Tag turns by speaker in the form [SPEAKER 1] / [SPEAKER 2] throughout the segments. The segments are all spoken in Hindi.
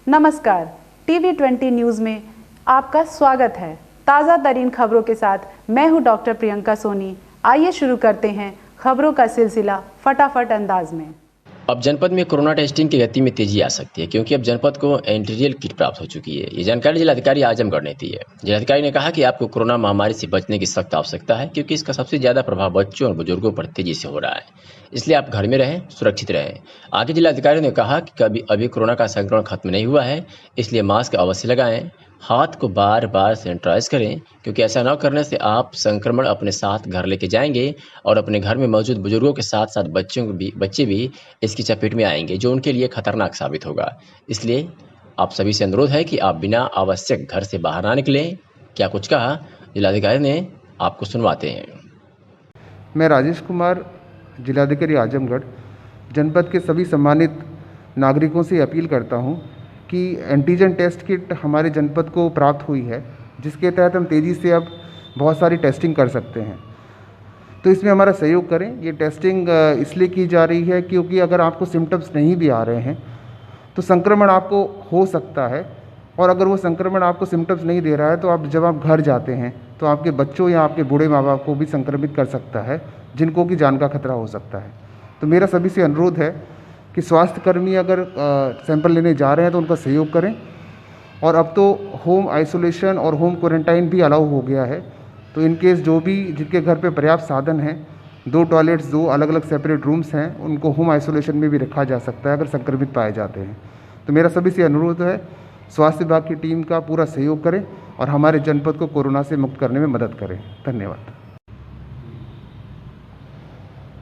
[SPEAKER 1] नमस्कार, TV20 न्यूज़ में आपका स्वागत है। ताज़ा तरीन खबरों के साथ मैं हूं डॉक्टर प्रियंका सोनी। आइए शुरू करते हैं खबरों का सिलसिला फटाफट अंदाज में।
[SPEAKER 2] अब जनपद में कोरोना टेस्टिंग की गति में तेजी आ सकती है क्योंकि अब जनपद को एंटीरियल किट प्राप्त हो चुकी है। ये जानकारी जिलाधिकारी आजमगढ़ ने दी है। जिलाधिकारी ने कहा कि आपको कोरोना महामारी से बचने की सख्त आवश्यकता है क्योंकि इसका सबसे ज्यादा प्रभाव बच्चों और बुजुर्गों पर तेजी से हो रहा है, इसलिए आप घर में रहें, सुरक्षित रहें। आगे जिलाधिकारी ने कहा कि अभी कोरोना का संक्रमण खत्म नहीं हुआ है, इसलिए मास्क अवश्य लगाएं, हाथ को बार बार सैनिटाइज करें क्योंकि ऐसा न करने से आप संक्रमण अपने साथ घर लेके जाएंगे और अपने घर में मौजूद बुजुर्गों के साथ साथ बच्चे भी इसकी चपेट में आएंगे, जो उनके लिए खतरनाक साबित होगा। इसलिए आप सभी से अनुरोध है कि आप बिना आवश्यक घर से बाहर ना निकलें। क्या कुछ कहा, जिलाधिकारी ने आपको सुनवाते हैं।
[SPEAKER 3] मैं राजेश कुमार, जिलाधिकारी आजमगढ़, जनपद के सभी सम्मानित नागरिकों से अपील करता हूं कि एंटीजन टेस्ट किट हमारे जनपद को प्राप्त हुई है, जिसके तहत हम तेज़ी से अब बहुत सारी टेस्टिंग कर सकते हैं। तो इसमें हमारा सहयोग करें। ये टेस्टिंग इसलिए की जा रही है क्योंकि अगर आपको सिम्टम्स नहीं भी आ रहे हैं तो संक्रमण आपको हो सकता है, और अगर वो संक्रमण आपको सिम्टम्स नहीं दे रहा है तो जब आप घर जाते हैं तो आपके बच्चों या आपके बूढ़े माँ बाप को भी संक्रमित कर सकता है, जिनको कि जान का खतरा हो सकता है। तो मेरा सभी से अनुरोध है कि स्वास्थ्यकर्मी अगर सैंपल लेने जा रहे हैं तो उनका सहयोग करें। और अब तो होम आइसोलेशन और होम क्वारंटाइन भी अलाउ हो गया है, तो इन केस जो भी जिनके घर पे पर्याप्त साधन हैं, 2 टॉयलेट्स, 2 अलग अलग सेपरेट रूम्स हैं, उनको होम आइसोलेशन में भी रखा जा सकता है अगर संक्रमित पाए जाते हैं। तो मेरा सभी से अनुरोध है, स्वास्थ्य विभाग की टीम का पूरा सहयोग करें और हमारे जनपद को कोरोना से मुक्त करने में मदद करें। धन्यवाद।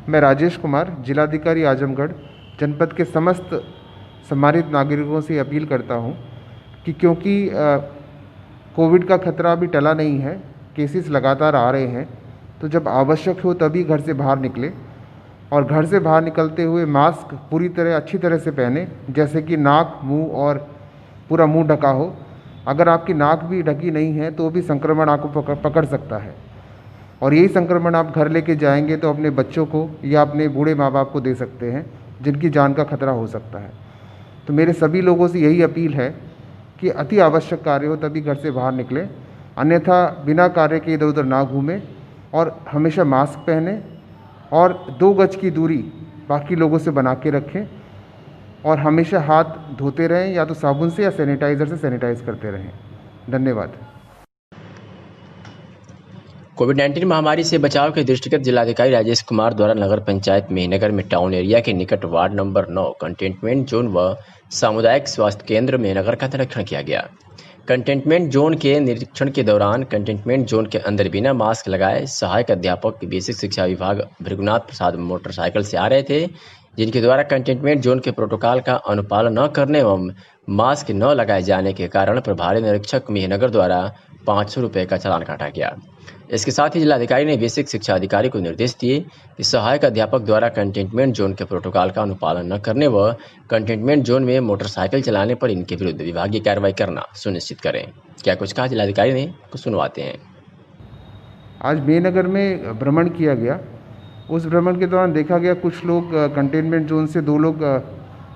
[SPEAKER 3] मैं राजेश कुमार, जिलाधिकारी आजमगढ़, जनपद के समस्त सम्मानित नागरिकों से अपील करता हूं कि क्योंकि कोविड का खतरा अभी टला नहीं है, केसेस लगातार आ रहे हैं, तो जब आवश्यक हो तभी घर से बाहर निकले और घर से बाहर निकलते हुए मास्क पूरी तरह अच्छी तरह से पहने, जैसे कि नाक, मुंह और पूरा मुंह ढका हो। अगर आपकी नाक भी ढकी नहीं है तो भी संक्रमण आपको पकड़ सकता है, और यही संक्रमण आप घर लेके जाएंगे तो अपने बच्चों को या अपने बूढ़े माँ बाप को दे सकते हैं, जिनकी जान का खतरा हो सकता है। तो मेरे सभी लोगों से यही अपील है कि अति आवश्यक कार्य हो तभी घर से बाहर निकलें, अन्यथा बिना कार्य के इधर उधर ना घूमें और हमेशा मास्क पहनें और 2 गज की दूरी बाकी लोगों से बना के रखें, और हमेशा हाथ धोते रहें, या तो साबुन से या सैनिटाइज़र से सैनिटाइज करते रहें। धन्यवाद।
[SPEAKER 2] कोविड-19 महामारी से बचाव के दृष्टिगत जिलाधिकारी राजेश कुमार द्वारा नगर पंचायत मेहनगर में टाउन एरिया के निकट वार्ड नंबर 9 कंटेनमेंट जोन व सामुदायिक स्वास्थ्य केंद्र मेहनगर का निरीक्षण किया गया। कंटेनमेंट जोन के निरीक्षण के दौरान कंटेनमेंट जोन के अंदर बिना मास्क लगाए सहायक अध्यापक बेसिक शिक्षा विभाग भृगुनाथ प्रसाद मोटरसाइकिल से आ रहे थे, जिनके द्वारा कंटेनमेंट जोन के प्रोटोकॉल का अनुपालन न करने एवं मास्क न लगाए जाने के कारण प्रभारी निरीक्षक मेहनगर द्वारा 500 रुपये का चालान काटा गया। इसके साथ ही जिलाधिकारी ने बेसिक शिक्षा अधिकारी को निर्देश दिए कि सहायक अध्यापक द्वारा कंटेनमेंट जोन के प्रोटोकॉल का अनुपालन न करने व कंटेनमेंट जोन में मोटरसाइकिल चलाने पर इनके विरुद्ध विभागीय कार्रवाई करना सुनिश्चित करें। क्या कुछ कहा, जिलाधिकारी ने कुछ सुनवाते हैं।
[SPEAKER 3] आज मेहनगर में भ्रमण किया गया। उस भ्रमण के दौरान देखा गया कुछ लोग कंटेनमेंट जोन से 2 लोग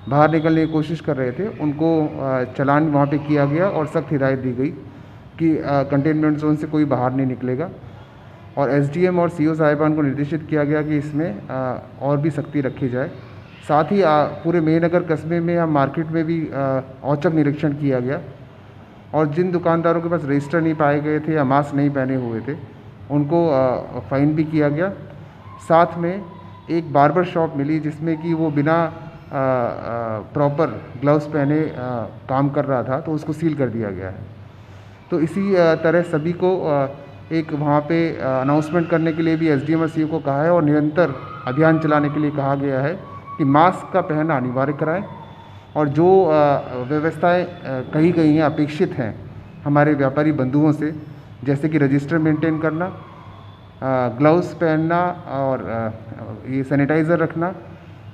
[SPEAKER 3] बाहर निकलने की कोशिश कर रहे थे, उनको चालान वहाँ पे किया गया और सख्त हिदायत दी गई कि कंटेनमेंट जोन से कोई बाहर नहीं निकलेगा, और एसडीएम और सीओ साहिबान को निर्देशित किया गया कि इसमें और भी सख्ती रखी जाए। साथ ही पूरे मेहनगर कस्बे में या मार्केट में भी औचक निरीक्षण किया गया, और जिन दुकानदारों के पास रजिस्टर नहीं पाए गए थे या मास्क नहीं पहने हुए थे उनको फ़ाइन भी किया गया। साथ में एक बार्बर शॉप मिली जिसमें कि वो बिना प्रॉपर ग्लव्स पहने काम कर रहा था, तो उसको सील कर दिया गया है। तो इसी तरह सभी को एक वहाँ पे अनाउंसमेंट करने के लिए भी एसडीएम और सीओ को कहा है, और निरंतर अभियान चलाने के लिए कहा गया है कि मास्क का पहनना अनिवार्य कराएं, और जो व्यवस्थाएं कही गई हैं, अपेक्षित हैं हमारे व्यापारी बंधुओं से, जैसे कि रजिस्टर मेंटेन करना, ग्लव्स पहनना और ये सैनिटाइज़र रखना,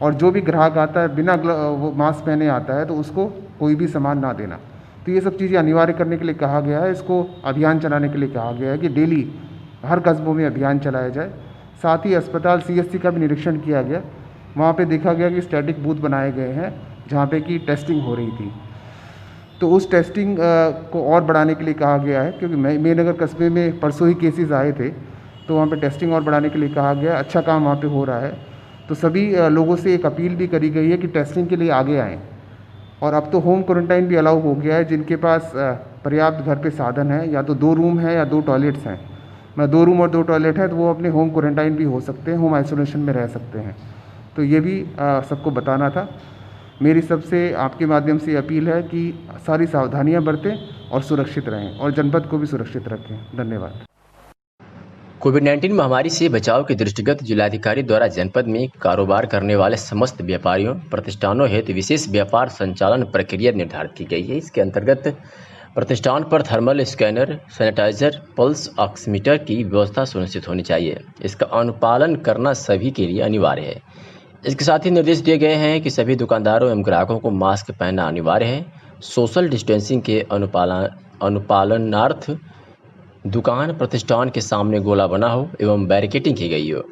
[SPEAKER 3] और जो भी ग्राहक आता है बिना वो मास्क पहने आता है तो उसको कोई भी सामान ना देना। तो ये सब चीज़ें अनिवार्य करने के लिए कहा गया है। इसको अभियान चलाने के लिए कहा गया है कि डेली हर कस्बों में अभियान चलाया जाए। साथ ही अस्पताल सीएससी का भी निरीक्षण किया गया। वहाँ पे देखा गया कि स्टैटिक बूथ बनाए गए हैं जहाँ पे कि टेस्टिंग हो रही थी। तो उस टेस्टिंग को और बढ़ाने के लिए कहा गया है, क्योंकि मेनगर कस्बे में परसों ही केसेस आए थे, तो वहाँ पे टेस्टिंग और बढ़ाने के लिए कहा गया है। अच्छा काम वहाँ पे हो रहा है। तो सभी लोगों से एक अपील भी करी गई है कि टेस्टिंग के लिए आगे आएँ। और अब तो होम क्वारंटाइन भी अलाउ हो गया है, जिनके पास पर्याप्त घर पे साधन है, या तो 2 रूम है या 2 टॉयलेट्स हैं। 2 रूम और 2 टॉयलेट है तो वो अपने होम क्वारंटाइन भी हो सकते हैं, होम आइसोलेशन में रह सकते हैं। तो ये भी सबको बताना था। मेरी सबसे आपके माध्यम से अपील है कि सारी सावधानियां बरतें और सुरक्षित रहें, और जनपद को भी सुरक्षित रखें। धन्यवाद।
[SPEAKER 2] कोविड-19 महामारी से बचाव के दृष्टिगत जिलाधिकारी द्वारा जनपद में कारोबार करने वाले समस्त व्यापारियों प्रतिष्ठानों हेतु विशेष व्यापार संचालन प्रक्रिया निर्धारित की गई है। इसके अंतर्गत प्रतिष्ठान पर thermal scanner, sanitiser, pulse oximeter की व्यवस्था सुनिश्चित होनी चाहिए। इसका अनुपालन करना सभी के लिए अनिवार्य है। इसके साथ ही निर्देश दिए गए हैं कि सभी दुकानदारों एवं ग्राहकों को मास्क पहनना अनिवार्य है। सोशल डिस्टेंसिंग के अनुपालनार्थ दुकान प्रतिष्ठान के सामने गोला बना हो एवं बैरिकेडिंग की गई हो।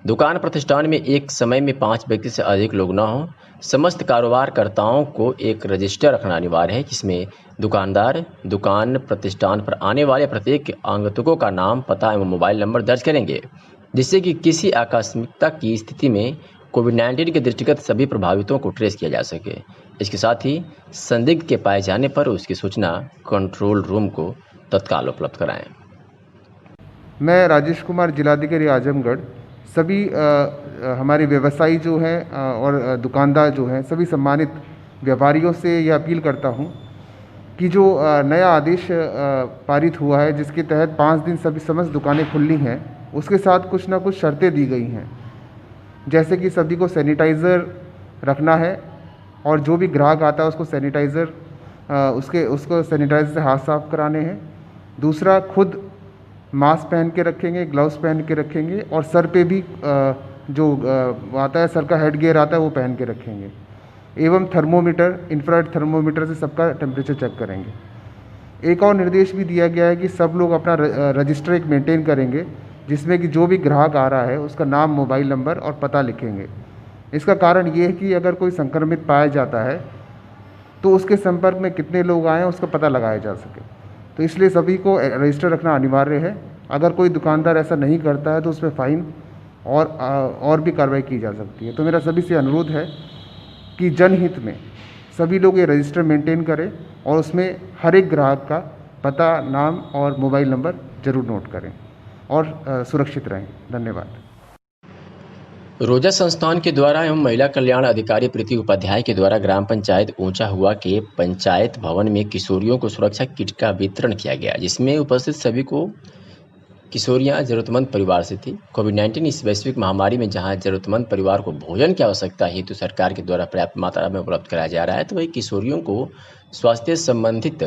[SPEAKER 2] दुकान प्रतिष्ठान में एक समय में 5 व्यक्ति से अधिक लोग न हो। समस्त कारोबारकर्ताओं को एक रजिस्टर रखना अनिवार्य है, जिसमें दुकानदार दुकान प्रतिष्ठान पर आने वाले प्रत्येक आगंतुकों का नाम, पता एवं मोबाइल नंबर दर्ज करेंगे, जिससे कि किसी आकस्मिकता की स्थिति में कोविड-19 के दृष्टिगत सभी प्रभावितों को ट्रेस किया जा सके। इसके साथ ही संदिग्ध के पाए जाने पर उसकी सूचना कंट्रोल रूम को तत्काल उपलब्ध कराएं।
[SPEAKER 3] मैं राजेश कुमार, जिलाधिकारी आजमगढ़, सभी हमारे व्यवसायी जो हैं और दुकानदार जो हैं, सभी सम्मानित व्यापारियों से यह अपील करता हूं कि जो नया आदेश पारित हुआ है, जिसके तहत 5 दिन सभी समस्त दुकानें खुलनी हैं, उसके साथ कुछ ना कुछ शर्तें दी गई हैं। जैसे कि सभी को सैनिटाइज़र रखना है, और जो भी ग्राहक आता है उसको सैनिटाइज़र उसको सैनिटाइज़र से हाथ साफ कराने हैं। दूसरा, खुद मास्क पहन के रखेंगे, ग्लव्स पहन के रखेंगे, और सर पे भी जो आता है, सर का हेड गियर आता है, वो पहन के रखेंगे। एवं थर्मोमीटर, इंफ्रारेड थर्मोमीटर से सबका टेम्परेचर चेक करेंगे। एक और निर्देश भी दिया गया है कि सब लोग अपना रजिस्टर एक मेंटेन करेंगे, जिसमें कि जो भी ग्राहक आ रहा है उसका नाम, मोबाइल नंबर और पता लिखेंगे। इसका कारण ये है कि अगर कोई संक्रमित पाया जाता है तो उसके संपर्क में कितने लोग आए हैं उसका पता लगाया जा सके। तो इसलिए सभी को रजिस्टर रखना अनिवार्य है। अगर कोई दुकानदार ऐसा नहीं करता है तो उस पर फाइन और भी कार्रवाई की जा सकती है। तो मेरा सभी से अनुरोध है कि जनहित में सभी लोग ये रजिस्टर मेंटेन करें, और उसमें हर एक ग्राहक का पता, नाम और मोबाइल नंबर ज़रूर नोट करें, और सुरक्षित रहें। धन्यवाद।
[SPEAKER 2] रोजा संस्थान के द्वारा एवं महिला कल्याण अधिकारी प्रीति उपाध्याय के द्वारा ग्राम पंचायत ऊंचा हुआ के पंचायत भवन में किशोरियों को सुरक्षा किट का वितरण किया गया, जिसमें उपस्थित सभी को किशोरियां जरूरतमंद परिवार से थी। कोविड-19 इस वैश्विक महामारी में जहां जरूरतमंद परिवार को भोजन की आवश्यकता हेतु सरकार के द्वारा पर्याप्त मात्रा में उपलब्ध कराया जा रहा है, तो वही किशोरियों को स्वास्थ्य संबंधित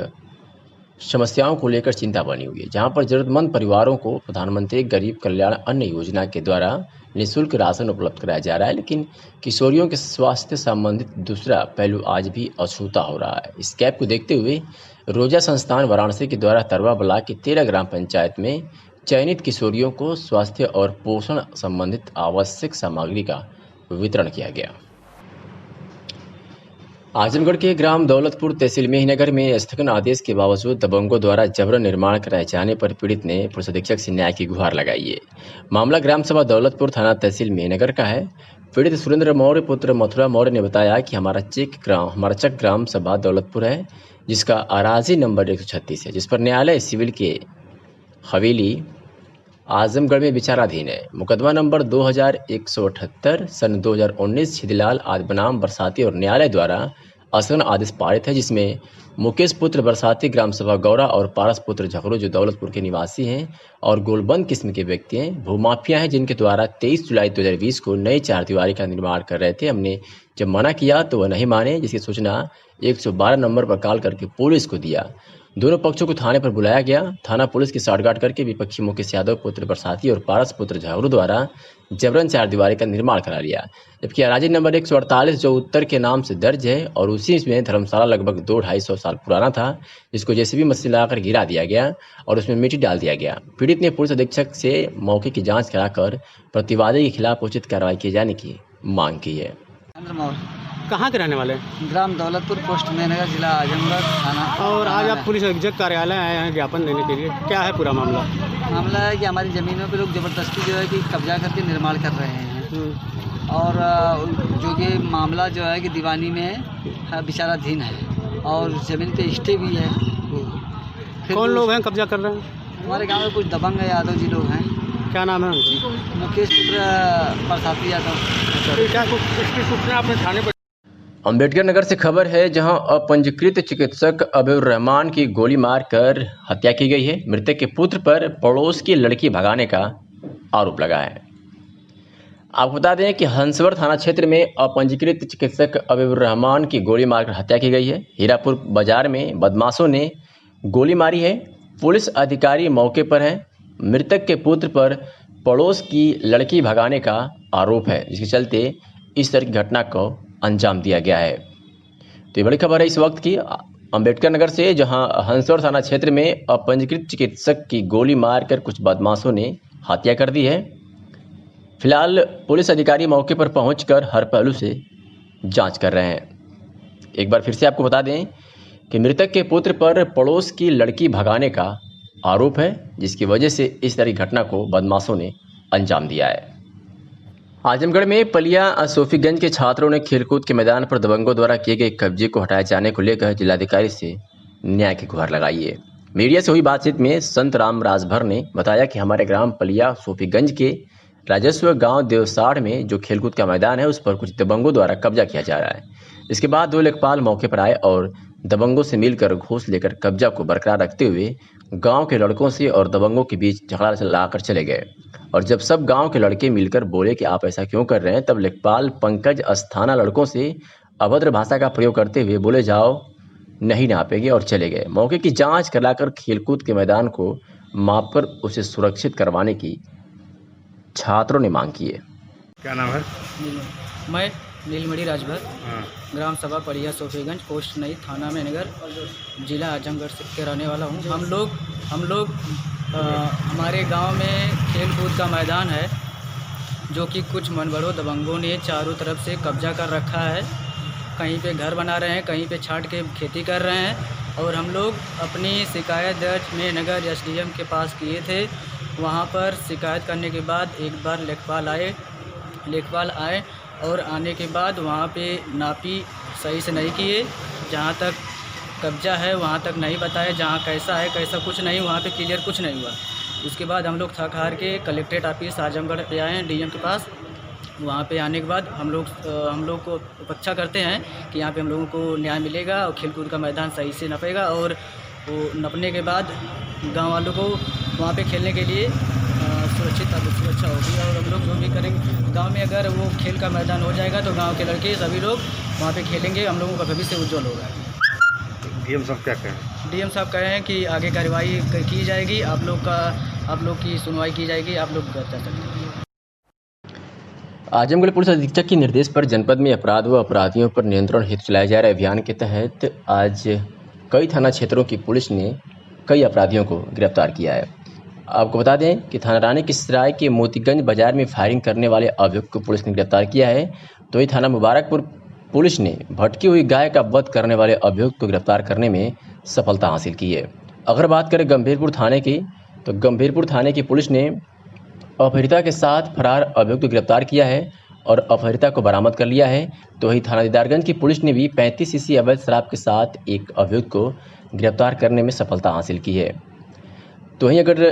[SPEAKER 2] समस्याओं को लेकर चिंता बनी हुई है, जहां पर जरूरतमंद परिवारों को प्रधानमंत्री गरीब कल्याण अन्न योजना के द्वारा निःशुल्क राशन उपलब्ध कराया जा रहा है, लेकिन किशोरियों के स्वास्थ्य संबंधित दूसरा पहलू आज भी अछूता हो रहा है। इस गैप को देखते हुए रोजा संस्थान वाराणसी के द्वारा तरवा ब्लॉक की 13 ग्राम पंचायत में चयनित किशोरियों को स्वास्थ्य और पोषण संबंधित आवश्यक सामग्री का वितरण किया गया। आजमगढ़ के ग्राम दौलतपुर तहसील मेहनगर में स्थगन आदेश के बावजूद दबंगों द्वारा जबरन निर्माण कराए जाने पर पीड़ित ने पुलिस अधीक्षक से न्याय की गुहार लगाई है। मामला ग्राम सभा दौलतपुर थाना तहसील मेहनगर का है। पीड़ित सुरेंद्र मौर्य पुत्र मथुरा मौर्य ने बताया कि हमारा चक ग्राम सभा दौलतपुर है, जिसका अराजी नंबर 136 है, जिस पर न्यायालय सिविल के हवेली आजमगढ़ में विचाराधीन है। मुकदमा नंबर 2178 सन 2019 छिदलाल आदि बनाम बरसाती और न्यायालय द्वारा स्थगन आदेश पारित है, जिसमें मुकेश पुत्र बरसाती ग्राम सभा गौरा और पारस पुत्र झकरू जो दौलतपुर के निवासी हैं और गोलबंद किस्म के व्यक्ति हैं, भूमाफिया हैं, जिनके द्वारा 23 जुलाई 2020 को नई चारदीवारी का निर्माण कर रहे थे। हमने जब मना किया तो वह नहीं माने, जिसकी सूचना 112 नंबर पर कॉल करके पुलिस को दिया। दोनों पक्षों को थाने पर बुलाया गया। थाना पुलिस की साठगांठ करके विपक्षी मुकेश यादव पुत्र बरसाती और पारस पुत्र झारू द्वारा जबरन चारदीवारी का निर्माण करा लिया, जबकि अराजी नंबर 148 जो उत्तर के नाम से दर्ज है और उसी में धर्मशाला लगभग 200-250 साल पुराना था, जिसको जेसीबी मशीन लगाकर गिरा दिया गया और उसमें मिट्टी डाल दिया गया। पीड़ित ने पुलिस अधीक्षक से मौके की जाँच कराकर प्रतिवादी के खिलाफ उचित कार्रवाई किए जाने की मांग की है।
[SPEAKER 4] कहाँ के रहने वाले हैं?
[SPEAKER 5] ग्राम दौलतपुर, पोस्ट मेहनगर, जिला आजमगढ़, थाना।
[SPEAKER 4] और आज आप पुलिस अधीक्षक कार्यालय आए हैं ज्ञापन देने के लिए, क्या है पूरा मामला?
[SPEAKER 5] मामला है कि हमारी ज़मीनों पे लोग ज़बरदस्ती जो है कि कब्जा करके निर्माण कर रहे हैं। और जो कि मामला जो है कि दीवानी में विचाराधीन है और ज़मीन पे स्टे भी है।
[SPEAKER 4] कौन लोग हैं कब्जा कर रहे हैं?
[SPEAKER 5] हमारे गांव में कुछ दबंग यादव जी लोग हैं।
[SPEAKER 4] क्या नाम है उनकी?
[SPEAKER 5] मुकेश पुत्र प्रसादी यादव।
[SPEAKER 4] क्या कुछ इसकी सूचना आपने थाने पर?
[SPEAKER 2] अम्बेडकर नगर से खबर है, जहां अपंजीकृत चिकित्सक अबीउर रहमान की गोली मारकर हत्या की गई है। मृतक के पुत्र पर पड़ोस की लड़की भगाने का आरोप लगा है। आपको बता दें कि हंसवर थाना क्षेत्र में अपंजीकृत चिकित्सक अबीउर रहमान की गोली मारकर हत्या की गई है। हीरापुर बाजार में बदमाशों ने गोली मारी है। पुलिस अधिकारी मौके पर है। मृतक के पुत्र पर पड़ोस की लड़की भगाने का आरोप है, जिसके चलते इस तरह की घटना को अंजाम दिया गया है। तो ये बड़ी खबर है इस वक्त की अम्बेडकर नगर से, जहां हंसौर थाना क्षेत्र में अपंजीकृत चिकित्सक की गोली मारकर कुछ बदमाशों ने हत्या कर दी है। फिलहाल पुलिस अधिकारी मौके पर पहुंचकर हर पहलू से जांच कर रहे हैं। एक बार फिर से आपको बता दें कि मृतक के पुत्र पर पड़ोस की लड़की भगाने का आरोप है, जिसकी वजह से इस तरह की घटना को बदमाशों ने अंजाम दिया है। आजमगढ़ में पलिया सोफीगंज के छात्रों ने खेलकूद के मैदान पर दबंगों द्वारा किए गए कब्जे को हटाए जाने को लेकर जिलाधिकारी से न्याय की गुहार लगाई है। मीडिया से हुई बातचीत में संत राम राजभर ने बताया कि हमारे ग्राम पलिया सोफीगंज के राजस्व गांव देवसाड़ में जो खेलकूद का मैदान है, उस पर कुछ दबंगों द्वारा कब्जा किया जा रहा है। इसके बाद 2 लेखपाल मौके पर आए और दबंगों से मिलकर घूस लेकर कब्जा को बरकरार रखते हुए गांव के लड़कों से और दबंगों के बीच झगड़ा चलाकर चले गए। और जब सब गांव के लड़के मिलकर बोले कि आप ऐसा क्यों कर रहे हैं, तब लेखपाल पंकज अस्थाना लड़कों से अभद्र भाषा का प्रयोग करते हुए बोले जाओ नहीं नापेंगे और चले गए। मौके की जांच कराकर खेलकूद के मैदान को मापकर उसे सुरक्षित करवाने की छात्रों ने मांग की है।
[SPEAKER 4] क्या नाम है?
[SPEAKER 6] मैं नीलमणि राजभर, ग्राम सभा पड़िया सोफीगंज, पोस्ट नई, थाना मेहनगर, जिला आजमगढ़ से के रहने वाला हूँ। हम लोग हमारे गांव में खेल कूद का मैदान है, जो कि कुछ मनबड़ों दबंगों ने चारों तरफ से कब्जा कर रखा है। कहीं पे घर बना रहे हैं, कहीं पे छाट के खेती कर रहे हैं। और हम लोग अपनी शिकायत दर्ज मेहनगर एसडीएम के पास किए थे। वहाँ पर शिकायत करने के बाद एक बार लेखपाल आए और आने के बाद वहाँ पे नापी सही से नहीं किए। जहाँ तक कब्जा है वहाँ तक नहीं बताया, जहाँ कैसा है कैसा कुछ नहीं, वहाँ पे क्लियर कुछ नहीं हुआ। उसके बाद हम लोग थक हार के कलेक्ट्रेट ऑफिस आजमगढ़ पे आए हैं, डीएम के पास। वहाँ पे आने के बाद हम लोग को अपेक्षा करते हैं कि यहाँ पे हम लोगों को न्याय मिलेगा और खेलकूद का मैदान सही से नपेगा। और वो नपने के बाद गांव वालों को वहाँ पे खेलने के लिए सुरक्षा होगी। और हम लोग जो भी करेंगे गांव में, अगर वो खेल का मैदान हो जाएगा तो गांव के लड़के सभी लोग वहाँ पे खेलेंगे। हम लोगों का भविष्य उज्जवल होगा।
[SPEAKER 4] डीएम साहब क्या कहें?
[SPEAKER 6] डीएम साहब कहे हैं कि आगे कार्रवाई की जाएगी, आप लोग की सुनवाई की जाएगी, आप लोग कर सकते हैं।
[SPEAKER 2] आजमगढ़ पुलिस अधीक्षक के निर्देश पर जनपद में अपराध व अपराधियों पर नियंत्रण हेतु चलाए जा रहे अभियान के तहत आज कई थाना क्षेत्रों की पुलिस ने कई अपराधियों को गिरफ्तार किया है। आपको बता दें कि थाना रानी किसराय के मोतीगंज बाजार में फायरिंग करने वाले अभियुक्त को पुलिस ने गिरफ्तार किया है। तो ही थाना मुबारकपुर पुलिस ने भटकी हुई गाय का वध करने वाले अभियुक्त को गिरफ्तार करने में सफलता हासिल की है। अगर बात करें गंभीरपुर थाने की, तो गंभीरपुर थाने की पुलिस ने अपहृता के साथ फरार अभियुक्त को गिरफ्तार किया है और अपहृता को बरामद कर लिया है। तो वही थाना दीदारगंज की पुलिस ने भी 35 सीसी अवैध शराब के साथ एक अभियुक्त को गिरफ्तार करने में सफलता हासिल की है। तो वहीं अगर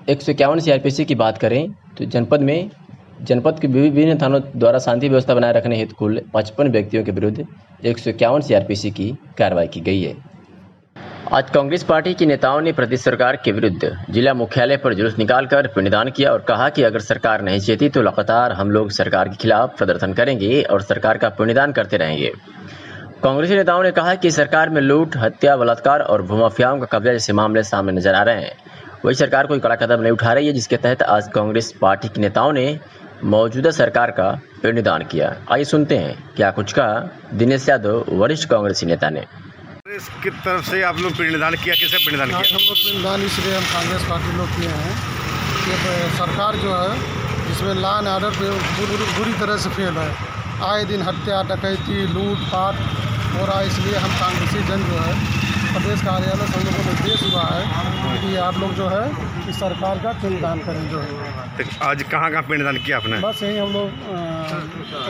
[SPEAKER 2] 151 सीआरपीसी की बात करें तो जनपद के विभिन्न थानों द्वारा शांति व्यवस्था बनाए रखने हेतु कुल 55 व्यक्तियों के विरुद्ध 151 सीआरपीसी की कार्रवाई की गई है। आज कांग्रेस पार्टी के नेताओं ने प्रदेश सरकार के विरुद्ध जिला मुख्यालय पर जुलूस निकालकर पिंडदान किया और कहा कि अगर सरकार नहीं चाहती तो लगातार हम लोग सरकार के खिलाफ प्रदर्शन करेंगे और सरकार का पिंडदान करते रहेंगे। कांग्रेसी नेताओं ने कहा कि सरकार में लूट, हत्या, बलात्कार और भूमाफियाओं का कब्जा जैसे मामले सामने नजर आ रहे हैं। वही सरकार कोई कड़ा कदम नहीं उठा रही है, जिसके तहत आज कांग्रेस पार्टी के नेताओं ने मौजूदा सरकार का पिंडदान किया। आइए सुनते हैं क्या कुछ कहा दिनेश यादव, वरिष्ठ कांग्रेसी नेता ने।
[SPEAKER 4] किस तरफ से आप लोग पिंडदान किया, किसे पिंडदान किया?
[SPEAKER 7] हम लोग पिंडदान इसलिए हम कांग्रेस पार्टी लोग किए हैं कि सरकार जो है इसमें लॉ एंड ऑर्डर पे बुरी तरह से फेल है। आए दिन हत्या डकैती लूट पाट हो रहा है, इसलिए हम कांग्रेसी जन जो है प्रदेश कार्यालय से हम लोगों को निर्देश हुआ है कि आप लोग जो है इस सरकार का पिंडदान करें जो है।
[SPEAKER 8] तो आज कहाँ कहाँ पिंडदान किया आपने?
[SPEAKER 7] बस यही हम लोग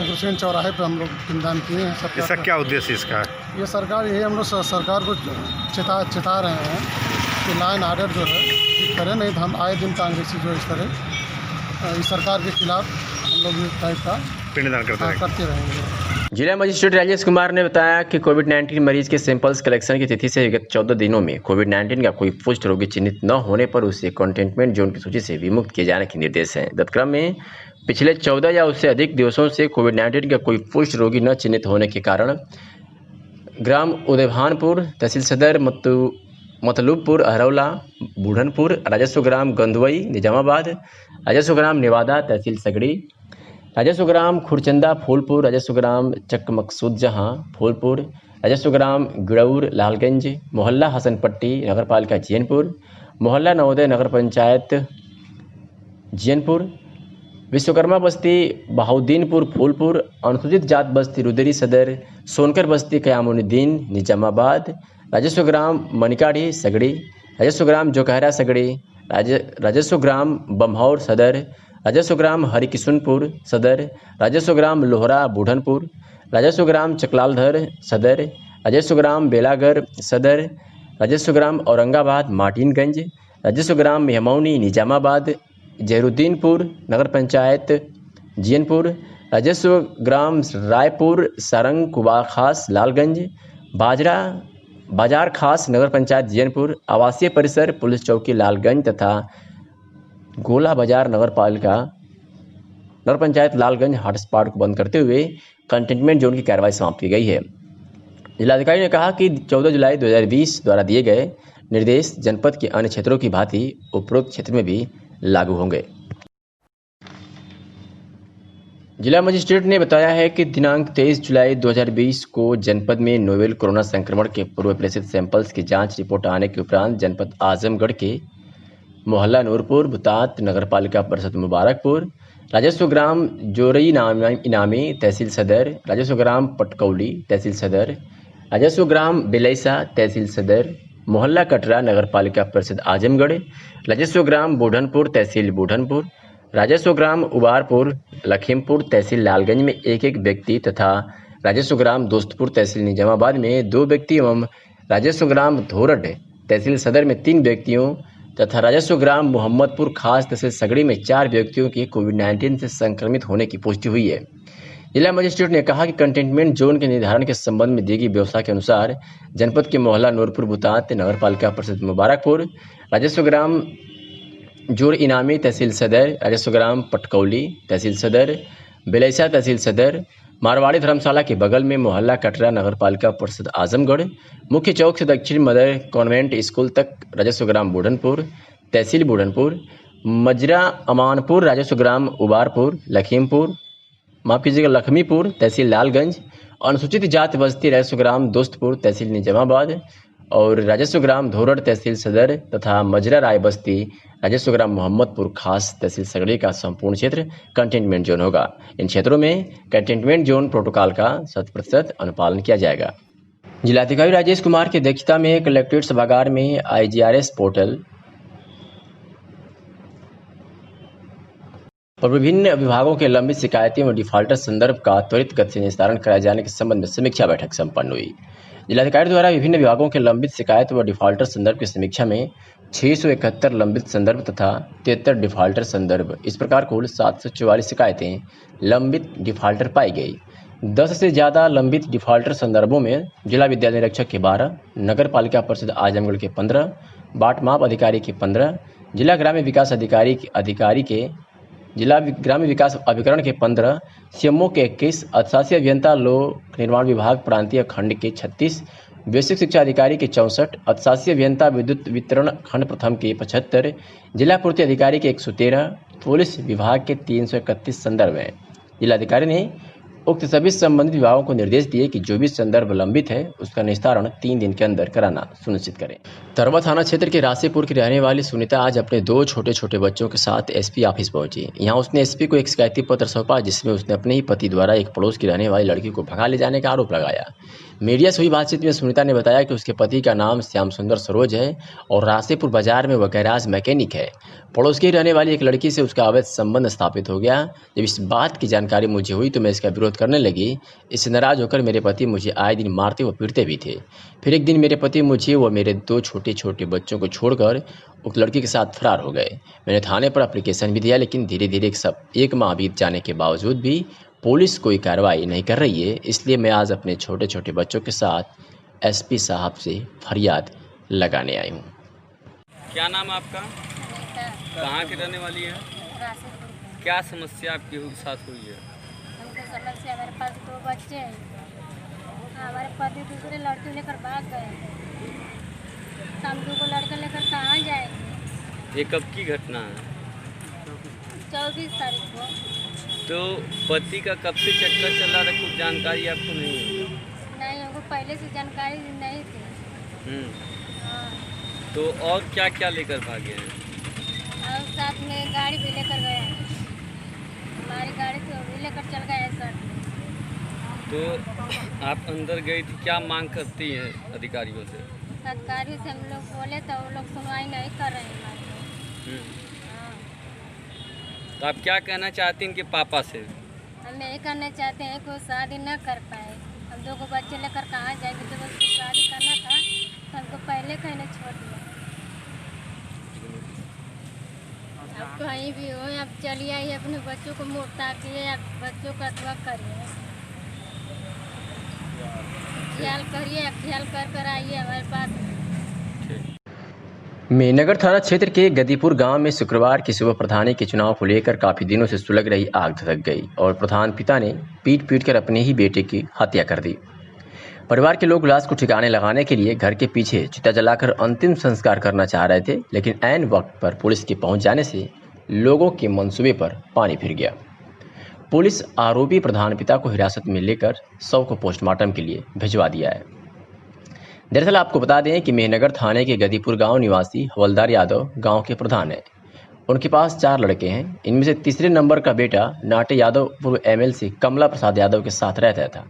[SPEAKER 7] हुसैन चौराहे पर हम लोग पिंडदान किए हैं।
[SPEAKER 8] इसका क्या उद्देश्य इसका?
[SPEAKER 7] ये सरकार यही हम लोग सरकार को चेता रहे हैं कि लाइन आर्डर जो है ठीक करें, नहीं तो हम आए दिन कांग्रेसी जो इस तरह इस सरकार के खिलाफ हम लोग इस टाइप का
[SPEAKER 8] पिंडदान करते
[SPEAKER 7] रहेंगे।
[SPEAKER 2] जिला मजिस्ट्रेट राजेश कुमार ने बताया कि कोविड-19 मरीज के सैंपल्स कलेक्शन की तिथि से विगत 14 दिनों में कोविड-19 का कोई पुष्ट रोगी चिन्हित न होने पर उसे कंटेनमेंट जोन की सूची से विमुक्त किए जाने के निर्देश हैं। तत्क्रम में पिछले 14 या उससे अधिक दिवसों से कोविड-19 का कोई पुष्ट रोगी न चिन्हित होने के कारण ग्राम उदयभानपुर, तहसील सदर मतलूबपुर, अहरौला, बूढ़नपुर, राजस्व ग्राम गंधवई, निजामाबाद, राजस्व ग्राम नेवादा, तहसील सगड़ी, राजस्व ग्राम खुरचंदा फूलपुर, राजस्व ग्राम चकमकसूद जहां फूलपुर, राजस्व ग्राम गिड़ौर लालगंज, मोहल्ला हसनपट्टी, नगरपालिका जियनपुर, मोहल्ला नवोदय नगर पंचायत जियनपुर, विश्वकर्मा बस्ती बहाउद्दीनपुर फूलपुर, अनुसूचित जात बस्ती रुदरी सदर, सोनकर बस्ती कयामुद्दीन निजामाबाद, राजस्व ग्राम मनिकाढ़ी सगड़ी, राजस्व ग्राम जोकहरा सगड़ी, राजस्व ग्राम बम्हौर सदर, राजस्व ग्राम हरिकिशुनपुर सदर, राजस्व ग्राम लोहरा बूढ़नपुर, राजस्व ग्राम चकलालधर सदर, राजस्व ग्राम बेलागर सदर, राजस्व ग्राम औरंगाबाद मार्टिनगंज, राजस्व ग्राम मेहमौनी निजामाबाद, जहरुद्दीनपुर नगर पंचायत जियनपुर, राजस्व ग्राम रायपुर सारंग कुबा खास लालगंज, बाजार खास नगर पंचायत जियनपुर, आवासीय परिसर पुलिस चौकी लालगंज तथा गोला बाजार नगर पंचायत लालगंज हॉटस्पॉट को बंद करते हुए कंटेनमेंट जोन की कार्रवाई समाप्त की गई है। जिलाधिकारी ने कहा कि 14 जुलाई 2020 द्वारा दिए गए निर्देश जनपद के अन्य क्षेत्रों की भांति उपरोक्त क्षेत्र में भी लागू होंगे। जिला मजिस्ट्रेट ने बताया है कि दिनांक 23 जुलाई 2020 को जनपद में नोवेल कोरोना संक्रमण के पूर्व प्रेषित सैंपल्स की जांच रिपोर्ट आने के उपरांत जनपद आजमगढ़ के मोहल्ला नूरपुर, बुतात, नगरपालिका परिषद मुबारकपुर, राजस्व ग्राम जोरई इनामी, तहसील सदर, राजस्व ग्राम पटकौली, तहसील सदर, राजस्व ग्राम बेलैसा, तहसील सदर, मोहल्ला कटरा, नगरपालिका परिषद आजमगढ़, राजस्व ग्राम बूढ़नपुर, तहसील बूढ़नपुर, राजस्व ग्राम उबारपुर, लखीमपुर, तहसील लालगंज में एक व्यक्ति तथा राजस्व ग्राम दोस्तपुर, तहसील निजामाबाद में 2 व्यक्ति एवं राजस्व ग्राम धोरड, तहसील सदर में 3 व्यक्तियों तथा राजस्व ग्राम मोहम्मदपुर खास तहसील सगड़ी में 4 व्यक्तियों की कोविड-19 से संक्रमित होने की पुष्टि हुई है। जिला मजिस्ट्रेट ने कहा कि कंटेनमेंट जोन के निर्धारण के संबंध में दी गई व्यवस्था के अनुसार जनपद के मोहल्ला नूरपुर, बुतात, नगरपालिका परिषद मुबारकपुर, राजस्व ग्राम जोर इनामी, तहसील सदर, राजस्व ग्राम पटकौली, तहसील सदर, बेलैसा, तहसील सदर, मारवाड़ी धर्मशाला के बगल में मोहल्ला कटरा, नगरपालिका परिषद आजमगढ़, मुख्य चौक से दक्षिण मदर कॉन्वेंट स्कूल तक राजस्व ग्राम बूढ़नपुर, तहसील बूढ़नपुर, मजरा अमानपुर, राजस्व ग्राम उबारपुर, लखमीपुर, तहसील लालगंज, अनुसूचित जाति बस्ती राजस्व ग्राम दोस्तपुर, तहसील निजामाबाद और राजस्व ग्राम धोरड, तहसील सदर तथा मजरा राय बस्ती राजस्व ग्राम मोहम्मदपुर खास, तहसील सगड़ी का संपूर्ण क्षेत्र कंटेनमेंट जोन होगा। इन क्षेत्रों में कंटेनमेंट जोन प्रोटोकॉल का 100% अनुपालन किया जाएगा। जिलाधिकारी राजेश कुमार की अध्यक्षता में कलेक्ट्रेट सभागार में IGRS पोर्टल और विभिन्न विभागों के लंबित शिकायतें व डिफॉल्टर संदर्भ का त्वरित गति से निस्तारण कराए जाने के संबंध में समीक्षा बैठक संपन्न हुई। जिलाधिकारी द्वारा विभिन्न विभागों के लंबित शिकायत व डिफॉल्टर संदर्भ की समीक्षा में 671 लंबित संदर्भ तथा 73 डिफॉल्टर संदर्भ, इस प्रकार कुल 744 शिकायतें लंबित डिफॉल्टर पाई गई। 10 से ज़्यादा लंबित डिफॉल्टर संदर्भों में जिला विद्यालय निरीक्षक के 12, नगर पालिका परिषद आजमगढ़ के 15, बाट माप अधिकारी के 15, जिला ग्राम्य विकास अधिकारी के जिला ग्राम्य विकास अभिकरण के 15, सीएमओ के 21, अधिशासी अभियंता लोक निर्माण विभाग प्रांतीय खंड के 36, बेसिक शिक्षा अधिकारी के 64, अधिशासी अभियंता विद्युत वितरण खंड प्रथम के 75, जिला पूर्ति अधिकारी के 113, पुलिस विभाग के 331 संदर्भ हैं। जिलाधिकारी ने उक्त सभी संबंधित विभागों को निर्देश दिए कि जो भी संदर्भ लंबित है उसका निस्तारण 3 दिन के अंदर कराना सुनिश्चित करें। तरवा थाना क्षेत्र के रासेपुर की रहने वाली सुनीता आज अपने 2 छोटे छोटे बच्चों के साथ एसपी ऑफिस पहुंची। यहां उसने एसपी को एक शिकायती पत्र सौंपा जिसमें उसने अपने ही पति द्वारा एक पड़ोस की रहने वाली लड़की को भगा ले जाने का आरोप लगाया। मीडिया से हुई बातचीत में सुनीता ने बताया कि उसके पति का नाम श्याम सुंदर सरोज है और रासेपुर बाजार में वह गैराज मैकेनिक है। पड़ोस की रहने वाली एक लड़की से उसका अवैध संबंध स्थापित हो गया। जब इस बात की जानकारी मुझे हुई तो मैं इसका विरोध करने लगी। इससे नाराज होकर मेरे पति मुझे आए दिन मारते व पीटते भी थे। फिर एक दिन मेरे पति मुझे व मेरे 2 छोटे छोटे बच्चों को छोड़कर उस लड़की के साथ फरार हो गए। मैंने थाने पर एप्लीकेशन भी दिया, लेकिन धीरे धीरे एक माह बीत जाने के बावजूद भी पुलिस कोई कार्रवाई नहीं कर रही है। इसलिए मैं आज अपने छोटे छोटे बच्चों के साथ एसपी साहब से फरियाद लगाने आई हूँ।
[SPEAKER 9] क्या नाम है आपका? कहाँ की रहने वाली है? क्या समस्या आपके साथ हुई है?
[SPEAKER 10] हमको समस्या, हमारे पास 2 बच्चे हैं। हमारे पति दूसरे लड़के लेकर भाग गए। हम 2 लड़के लेकर कहाँ जाएंगे?
[SPEAKER 9] ये कब की घटना है?
[SPEAKER 10] 24 तारीख को।
[SPEAKER 9] तो पति का कब से चक्कर चला रहा, कुछ जानकारी आपको नहीं है?
[SPEAKER 10] नहीं, हमको पहले से जानकारी नहीं थी। हाँ।
[SPEAKER 9] तो और क्या क्या लेकर भागे हैं?
[SPEAKER 10] और साथ में गाड़ी भी लेकर गए हैं। हमारी गाड़ी तो भी लेकर चल गए सर।
[SPEAKER 9] तो आप अंदर गई थी, क्या मांग करती हैं अधिकारियों से?
[SPEAKER 10] अधिकारियों से हम लोग बोले तो वो लोग सुनवाई नहीं कर रहे हैं हमारी। हाँ।
[SPEAKER 9] तो आप क्या कहना चाहती हैं इनके पापा से?
[SPEAKER 10] हम यही करना चाहते हैं कि वो शादी न कर पाए। हम 2 बच्चे लेकर कहाँ जाएंगे? जब उसको शादी करना था तो हमको पहले कहने छोड़ दिया। आप कहीं भी हो, आप चलिए आइए, अपने बच्चों को मुँह ताकिए, आप बच्चों का दुआ करिए, ख्याल करिए, ख्याल कर आइए हमारे पास।
[SPEAKER 2] मेहनगर थाना क्षेत्र के गदीपुर गांव में शुक्रवार की सुबह प्रधानी के चुनाव को लेकर काफी दिनों से सुलग रही आग धधक गई और प्रधान पिता ने पीट कर अपने ही बेटे की हत्या कर दी। परिवार के लोग लाश को ठिकाने लगाने के लिए घर के पीछे चिता जलाकर अंतिम संस्कार करना चाह रहे थे, लेकिन ऐन वक्त पर पुलिस के पहुंच जाने से लोगों के मंसूबे पर पानी फिर गया। पुलिस आरोपी प्रधान पिता को हिरासत में लेकर शव को पोस्टमार्टम के लिए भिजवा दिया है। दरअसल आपको बता दें कि मेहनगर थाने के गदीपुर गांव निवासी हवलदार यादव गांव के प्रधान हैं। उनके पास 4 लड़के हैं। इनमें से तीसरे नंबर का बेटा नाटे यादव पूर्व एमएलसी कमला प्रसाद यादव के साथ रहता था।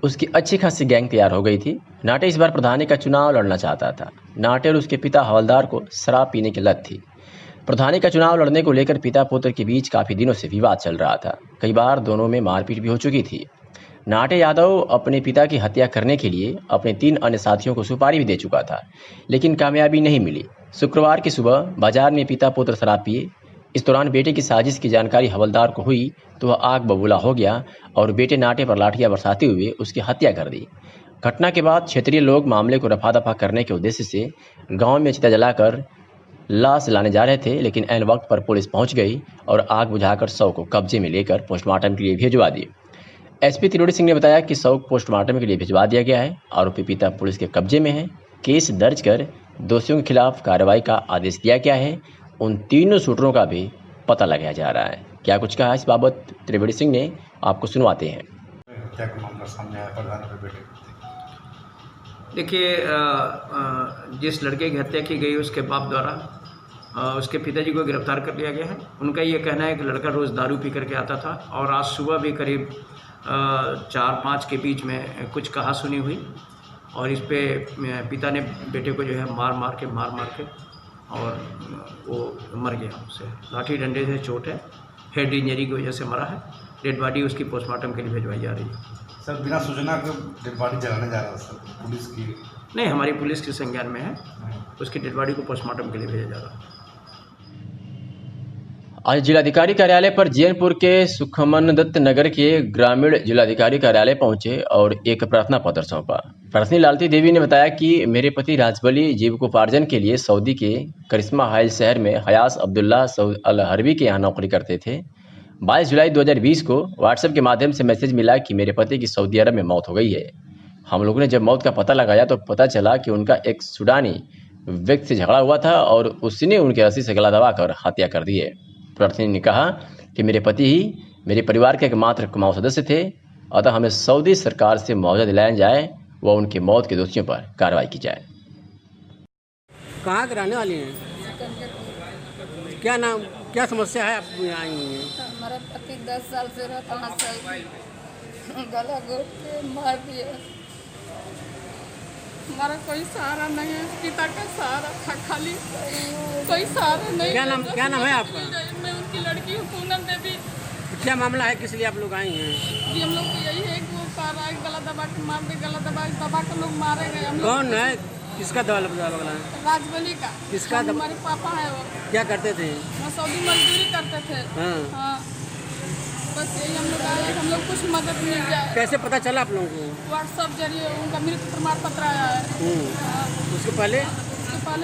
[SPEAKER 2] उसकी अच्छी खासी गैंग तैयार हो गई थी। नाटे इस बार प्रधानी का चुनाव लड़ना चाहता था। नाटे और उसके पिता हवलदार को शराब पीने की लत थी। प्रधानी का चुनाव लड़ने को लेकर पिता पुत्र के बीच काफ़ी दिनों से विवाद चल रहा था। कई बार दोनों में मारपीट भी हो चुकी थी। नाटे यादव अपने पिता की हत्या करने के लिए अपने 3 अन्य साथियों को सुपारी भी दे चुका था, लेकिन कामयाबी नहीं मिली। शुक्रवार की सुबह बाजार में पिता पुत्र शराब पिए। इस दौरान बेटे की साजिश की जानकारी हवलदार को हुई तो वह आग बबूला हो गया और बेटे नाटे पर लाठियां बरसाते हुए उसकी हत्या कर दी। घटना के बाद क्षेत्रीय लोग मामले को रफा दफा करने के उद्देश्य से गांव में चिता जलाकर लाश लाने जा रहे थे, लेकिन ऐन वक्त पर पुलिस पहुंच गई और आग बुझाकर शव को कब्जे में लेकर पोस्टमार्टम के लिए भिजवा दी। एसपी तिलोड़ी सिंह ने बताया कि शव पोस्टमार्टम के लिए भिजवा दिया गया है। आरोपी पिता पुलिस के कब्जे में है। केस दर्ज कर दोषियों के खिलाफ कार्रवाई का आदेश दिया गया है। उन तीनों शूटरों का भी पता लगाया जा रहा है। क्या कुछ कहा इस बाबत त्रिवेणी सिंह ने, आपको सुनवाते हैं।
[SPEAKER 8] क्या मामला सामने आया प्रधान के बेटे?
[SPEAKER 6] देखिए, जिस लड़के की हत्या की गई उसके बाप द्वारा उसके पिताजी को गिरफ्तार कर लिया गया है। उनका ये कहना है कि लड़का रोज़ दारू पी करके आता था और आज सुबह भी करीब 4-5 के बीच में कुछ कहा सुनी हुई और इस पे पिता ने बेटे को जो है मार के और वो मर गया। उससे लाठी डंडे से चोट है, हेड इंजरी की वजह से मरा है। डेड बॉडी उसकी पोस्टमार्टम के लिए भिजवाई जा रही है।
[SPEAKER 8] सर, बिना सूचना के डेड बॉडी जलाने जा रहा है सर, पुलिस की?
[SPEAKER 6] नहीं, हमारी पुलिस के संज्ञान में है। उसकी डेड बॉडी को पोस्टमार्टम के लिए भेजा जा रहा है।
[SPEAKER 2] आज जिलाधिकारी कार्यालय पर जैनपुर के सुखमन दत्त नगर के ग्रामीण जिलाधिकारी कार्यालय पहुंचे और एक प्रार्थना पत्र सौंपा। प्रार्थनी लालती देवी ने बताया कि मेरे पति राजबली जीविकोपार्जन के लिए सऊदी के करिश्मा हाइल शहर में हयास अब्दुल्ला अल हरबी के यहाँ नौकरी करते थे। 22 जुलाई 2020 को व्हाट्सएप के माध्यम से मैसेज मिला कि मेरे पति की सऊदी अरब में मौत हो गई है। हम लोगों ने जब मौत का पता लगाया तो पता चला कि उनका एक सूडानी व्यक्ति से झगड़ा हुआ था और उसने उनके रस्सी से गला दबाकर हत्या कर दी है। प्रार्थनी ने कहा कि मेरे पति ही मेरे परिवार के एकमात्र कुमाऊं सदस्य थे। अतः हमें सऊदी सरकार से मुआवजा दिलाया जाए व उनकी मौत के दोषियों पर कार्रवाई की जाए।
[SPEAKER 4] कहाँ के रहने वाली हैं? क्या नाम, क्या समस्या है आप यहाँ आई हुई हैं?
[SPEAKER 11] हमारा पति 10 साल से रहता है, गला घोट के मार दिया। हमारा कोई सहारा नहीं है, पिता का सहारा था, खाली कोई सहारा नहीं।
[SPEAKER 4] क्या नाम है आपका?
[SPEAKER 11] मैं उनकी लड़की हूँ, पूनम देवी।
[SPEAKER 4] क्या मामला है, किस लिए आप लोग आई हैं?
[SPEAKER 11] जी हम लोग को यही है कि वो पारा गला दबा के मार दे, गला दबा के लोग मारे गए। हम लोग
[SPEAKER 4] कौन है, किसका दवा है?
[SPEAKER 11] राजबली का।
[SPEAKER 4] किसका?
[SPEAKER 11] हमारे पापा है वो।
[SPEAKER 4] क्या करते थे?
[SPEAKER 11] वो सऊदी मजदूरी करते थे। हाँ बस यही हम लोग आए, हम लोग कुछ मदद मिल जाए।
[SPEAKER 4] कैसे पता चला आप लोगों को?
[SPEAKER 11] व्हाट्सएप जरिए उनका मृत्यु प्रमाण पत्र आया है।
[SPEAKER 4] उसके पहले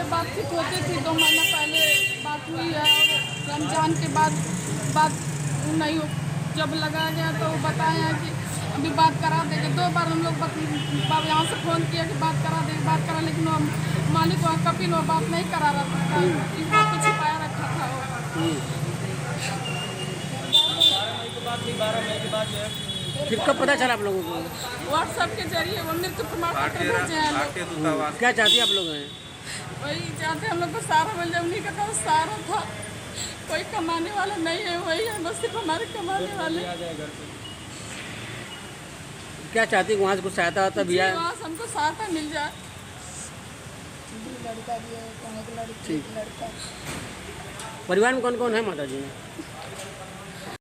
[SPEAKER 11] बातचीत होती थी, 2 महीना पहले बात हुई है और रमजान के बाद बात नहीं हो, जब लगाया गया तो बताए हैं कि अभी बात करा देंगे। 2 बार हम लोग यहाँ से फ़ोन किया कि बात करा लेकिन वो मालिक वहाँ कभी वो बात नहीं करा रहा था, इस बात को छिपाया रखा था वो।
[SPEAKER 4] फिर कब पता चला आप लोगों को?
[SPEAKER 11] व्हाट्सएप के जरिए वो मृत्यु प्रमाण पत्र भेजे हैं लोग।
[SPEAKER 4] क्या चाहती आप लोग हैं?
[SPEAKER 11] वही चाहते हम लोग को सहारा मिल जाए, उन्हीं का तो सहारा था, कोई कमाने वाला नहीं है, वही है बस सिर्फ हमारे कमाने वाले।
[SPEAKER 4] क्या चाहती है, वहाँ से कुछ सहायता होता भी है?
[SPEAKER 11] वहाँ से हमको सहायता मिल जाए। लड़का भी है, लड़का।
[SPEAKER 4] परिवार में कौन कौन है माता जी?